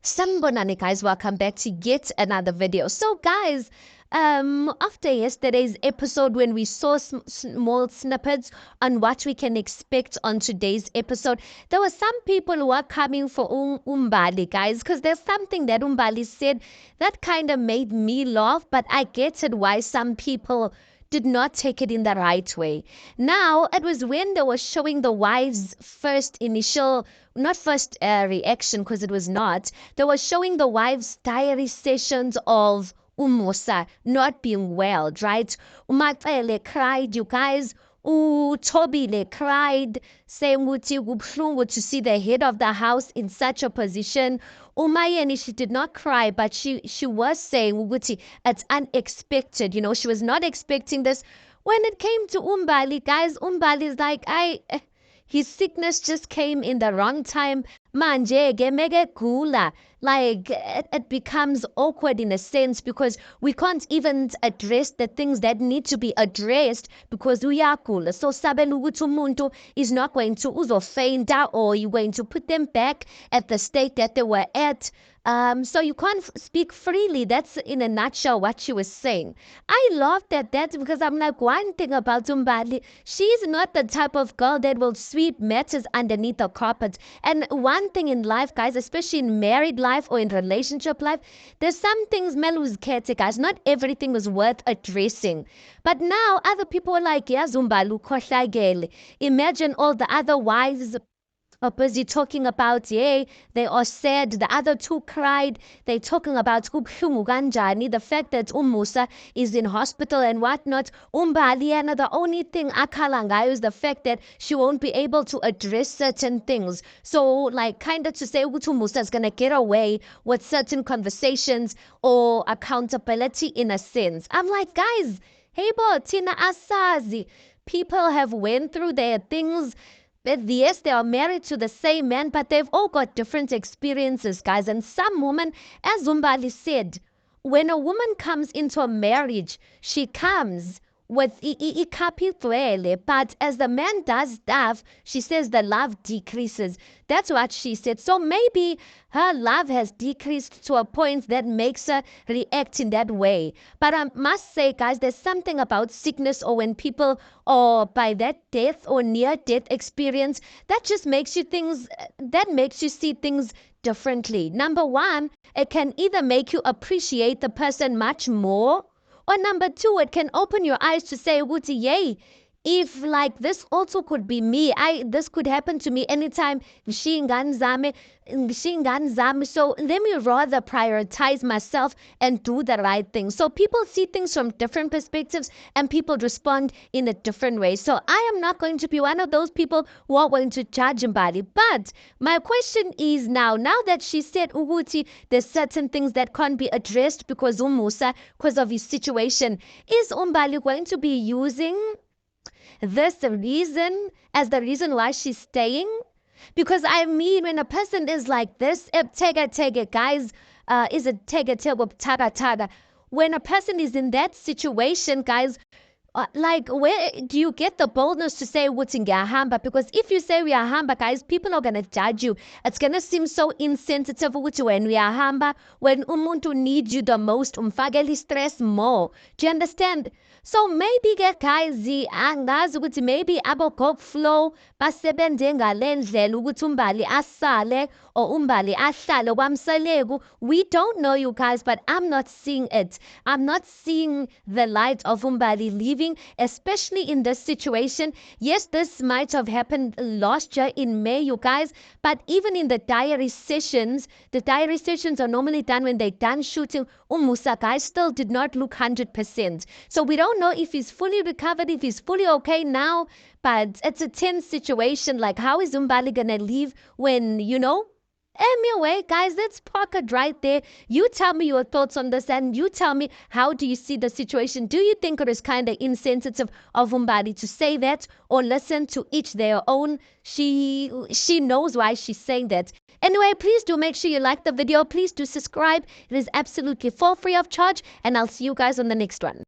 Sanibonani guys, welcome back to yet another video. So guys, after yesterday's episode when we saw small snippets on what we can expect on today's episode, there were some people who are coming for Umbali guys, because there's something that Umbali said that kind of made me laugh, but I get it why some people did not take it in the right way. Now, it was when they were showing the wives' first initial, not first reaction, because it was not. They were showing the wives' diary sessions of Umusa not being well, right? Umaxele cried, you guys. Tobile cried, saying to see the head of the house in such a position. Umayeni, she did not cry, but she was saying ukuthi it's unexpected. You know, she was not expecting this. When it came to Umbali, guys, Umbali is like, his sickness just came in the wrong time. Manje gemege gula. Like it becomes awkward in a sense because we can't even address the things that need to be addressed because uyagula. So sabela ukuthi umuntu is not going to uzofeinta or you're going to put them back at the state that they were at. So you can't speak freely. That's in a nutshell what she was saying. I laughed at that because I'm like, one thing about Umbali, she's not the type of girl that will sweep matters underneath the carpet. And one thing in life, guys, especially in married life or in relationship life, there's some things Melu's caretaker, guys. Not everything is worth addressing. But now other people are like, yeah, Zumbalu kohlagele. Imagine all the other wives are busy talking about, yay, they are sad. The other two cried. They're talking about the fact that Umusa is in hospital and whatnot. Umbaliana, the only thing akalangayo is the fact that she won't be able to address certain things. So, like, kind of to say Umusa is going to get away with certain conversations or accountability in a sense. I'm like, guys, hey, bo, Tina Asazi. People have went through their things. Yes, they are married to the same man, but they've all got different experiences, guys. And some women, as Umbali said, when a woman comes into a marriage, she comes with ikapitwele, but as the man does stuff, she says the love decreases. That's what she said. So maybe her love has decreased to a point that makes her react in that way. But I must say, guys, there's something about sickness or when people are by that death or near death experience that just makes you see things differently. Number one, it can either make you appreciate the person much more, or number two, it can open your eyes to say, Wuti, yay, if like this also could be me, this could happen to me anytime. So let me rather prioritize myself and do the right thing. So people see things from different perspectives and people respond in a different way. So I am not going to be one of those people who are going to judge Umbali. But my question is now that she said Uguti, there's certain things that can't be addressed because of his situation, is Umbali going to be using this reason as the reason why she's staying? Because I mean, when a person is like this, guys, is it tega, when a person is in that situation, guys, like, where do you get the boldness to say what's in hamba? Because if you say we are hamba, guys, people are gonna judge you. It's gonna seem so insensitive when we are hamba, when umuntu needs you the most, umfageli stress more. Do you understand? So maybe guys, angazi ukuthi maybe abogok flow basebenze ngalendlela ukuthi Umbali asale or Umbali ahlale kwamseleku. We don't know, you guys, but I'm not seeing it. I'm not seeing the light of Umbali leaving, especially in this situation. Yes, this might have happened last year in May, you guys, but even in the diary sessions are normally done when they're done shooting. Umusa, guys, still did not look 100%. So we don't know if he's fully recovered, if he's fully okay now, but it's a tense situation. Like, how is Umbali gonna leave when, you know? Anyway, guys, let's park it right there. You tell me your thoughts on this and you tell me, how do you see the situation? Do you think it is kind of insensitive of Umbali to say that, or listen, to each their own? She knows why she's saying that. Anyway, please do make sure you like the video. Please do subscribe. It is absolutely for free of charge, and I'll see you guys on the next one.